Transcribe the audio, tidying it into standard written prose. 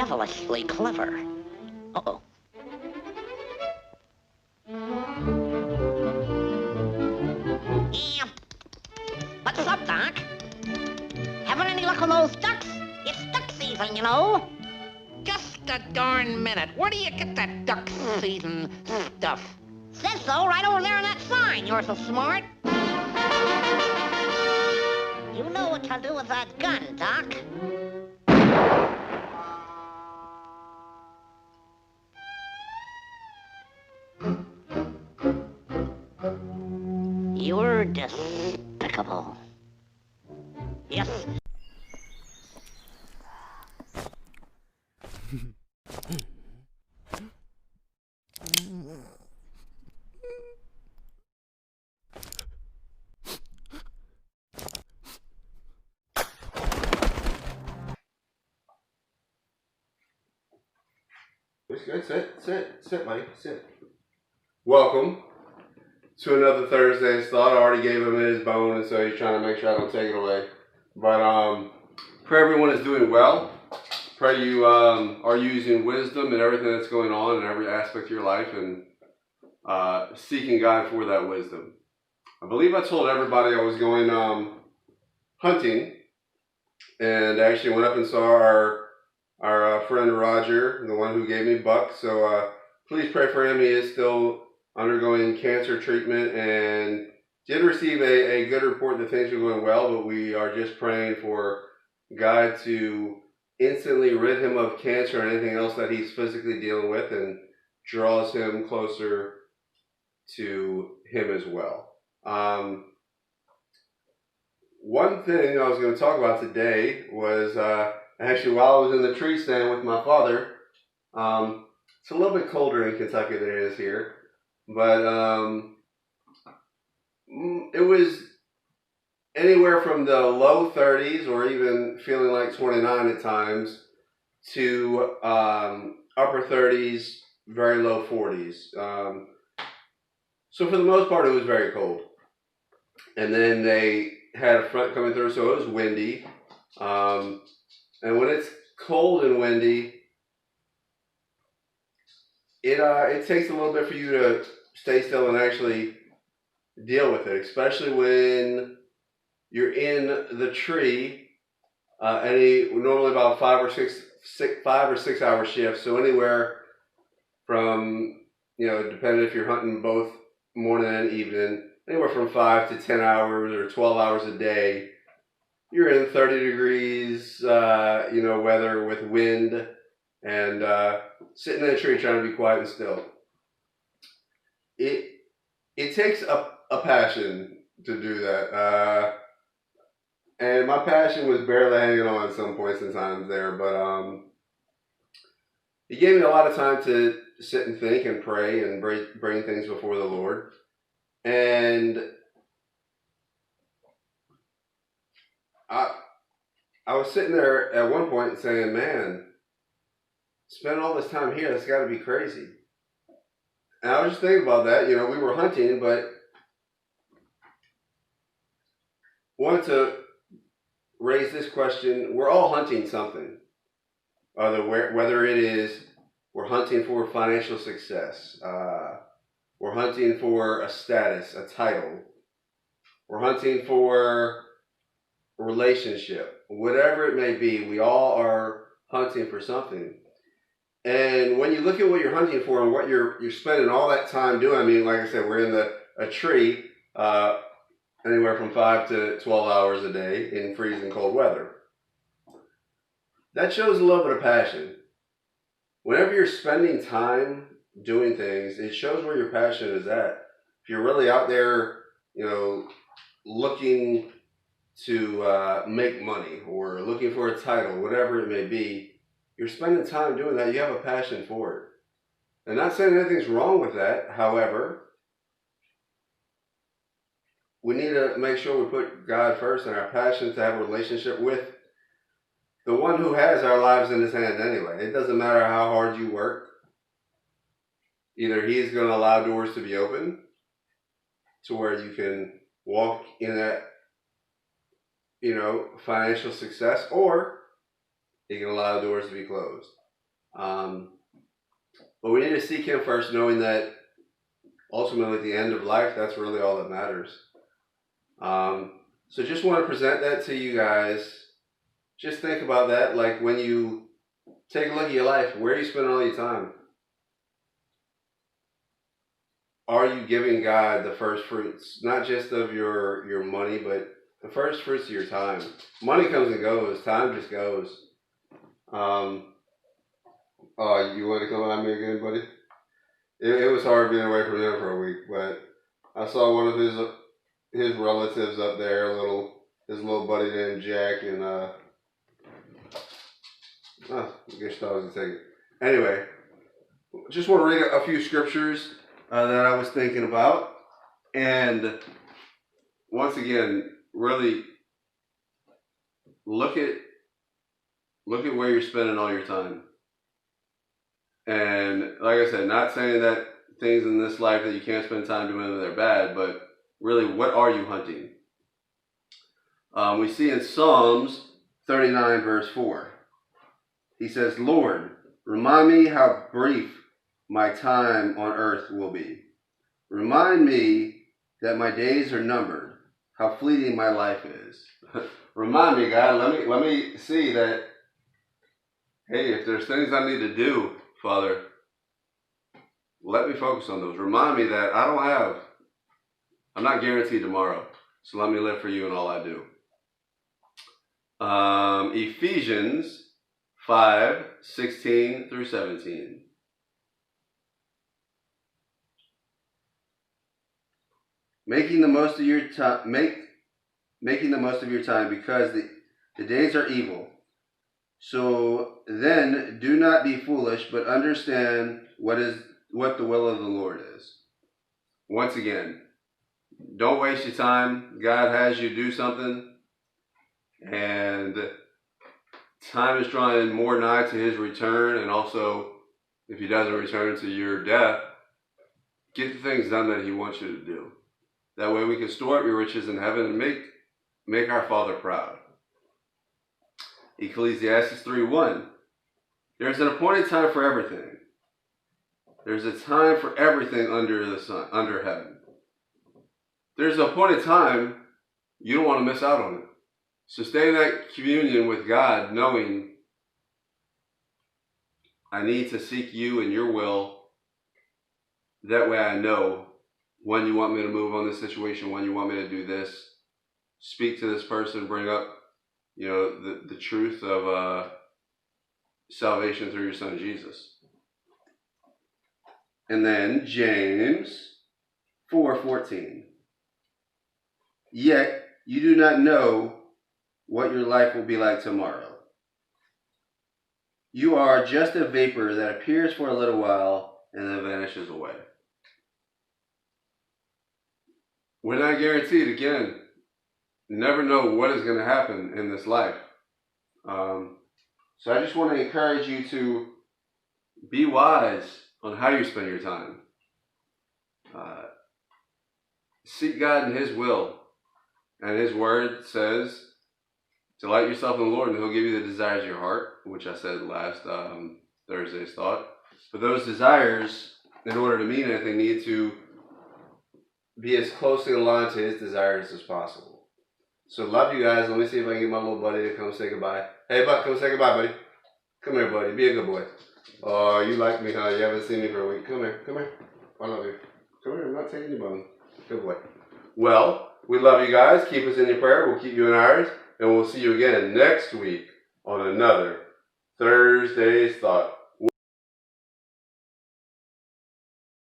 devilishly clever. Uh-oh. Yeah. What's up, Doc? Having any luck with those ducks? It's duck season, you know. Just a darn minute. Where do you get that duck season stuff? Says so right over there on that sign. You're so smart. You know what to do with that gun, Doc. You're despicable. Yes. It's good. Sit, Mike. Sit. Welcome to another Thursday's Thought. I already gave him his bone, and so he's trying to make sure I don't take it away. But pray everyone is doing well. Pray you are using wisdom in everything that's going on in every aspect of your life, and seeking God for that wisdom. I believe I told everybody I was going hunting, and actually went up and saw our friend Roger, the one who gave me Buck. So please pray for him. He is still undergoing cancer treatment and did receive a good report that things are going well, but we are just praying for God to instantly rid him of cancer and anything else that he's physically dealing with, and draws him closer to him as well. One thing I was going to talk about today was actually while I was in the tree stand with my father. It's a little bit colder in Kentucky than it is here, but it was anywhere from the low 30s or even feeling like 29 at times to upper 30s, very low 40s. So for the most part, it was very cold. And then they had a front coming through, so it was windy. And when it's cold and windy, it takes a little bit for you to stay still and actually deal with it, especially when you're in the tree. Normally about 5 or 6 hour shifts, so anywhere from, depending if you're hunting both morning and evening, anywhere from 5 to 10 hours or 12 hours a day. You're in 30 degrees, weather with wind, and sitting in a tree trying to be quiet and still. It takes a passion to do that. And my passion was barely hanging on at some points in times there, but it gave me a lot of time to sit and think and pray and bring things before the Lord. And I was sitting there at one point saying, man, spending all this time here, that's got to be crazy. And I was just thinking about that. We were hunting, but wanted to raise this question. We're all hunting something. Whether it is we're hunting for financial success, we're hunting for a status, a title, we're hunting for a relationship, whatever it may be, we all are hunting for something. And when you look at what you're hunting for and what you're spending all that time doing, like I said, we're in a tree anywhere from 5 to 12 hours a day in freezing cold weather. That shows a little bit of passion. Whenever you're spending time doing things, it shows where your passion is at. If you're really out there, looking to make money or looking for a title, whatever it may be, you're spending time doing that. You have a passion for it. And not saying anything's wrong with that. However, we need to make sure we put God first and our passion to have a relationship with the one who has our lives in his hand anyway. It doesn't matter how hard you work. Either he's going to allow doors to be open to where you can walk in that, financial success, or he can allow doors to be closed. But we need to seek Him first, knowing that ultimately at the end of life, that's really all that matters. So just want to present that to you guys. Just think about that. Like when you take a look at your life, where are you spending all your time? Are you giving God the first fruits, not just of your money, but the first fruits of your time? Money comes and goes. Time just goes. You want to come on me again, buddy? It was hard being away from him for a week, but I saw one of his relatives up there, his little buddy named Jack, and I guess that was a ticket. Anyway, just want to read a few scriptures that I was thinking about, and once again, really look at where you're spending all your time. And like I said, not saying that things in this life that you can't spend time doing, they're bad, but really, what are you hunting? We see in Psalms 39, verse 4. He says, Lord, remind me how brief my time on earth will be. Remind me that my days are numbered, how fleeting my life is. Remind me, God, let me see that, hey, if there's things I need to do, Father, let me focus on those. Remind me that I'm not guaranteed tomorrow, so let me live for you in all I do. Ephesians 5:16 through 17. Making the most of your time, making the most of your time, because the days are evil. So then do not be foolish, but understand what the will of the Lord is. Once again, don't waste your time. God has you do something, and time is drawing more nigh to His return, and also, if He doesn't return to your death, get the things done that He wants you to do. That way we can store up your riches in heaven and make our Father proud. Ecclesiastes 3:1. There's an appointed time for everything. There's a time for everything under the sun, under heaven. There's an appointed time, you don't want to miss out on it. So stay in that communion with God, knowing I need to seek you and your will. That way I know when you want me to move on this situation, when you want me to do this. Speak to this person, bring up the truth of salvation through your Son Jesus. And then James 4:14. Yet you do not know what your life will be like tomorrow. You are just a vapor that appears for a little while and then vanishes away. We're not guaranteed, again. Never know what is going to happen in this life. So I just want to encourage you to be wise on how you spend your time. Seek God in His will. And His word says, delight yourself in the Lord and He'll give you the desires of your heart, which I said last Thursday's thought. But those desires, in order to mean anything, need to be as closely aligned to His desires as possible. So love you guys. Let me see if I can get my little buddy to come say goodbye. Hey, bud, come say goodbye, buddy. Come here, buddy. Be a good boy. Oh, you like me, huh? You haven't seen me for a week. Come here. Come here. I love you. Come here. I'm not taking your bone. Good boy. Well, we love you guys. Keep us in your prayer. We'll keep you in ours. And we'll see you again next week on another Thursday's Thought.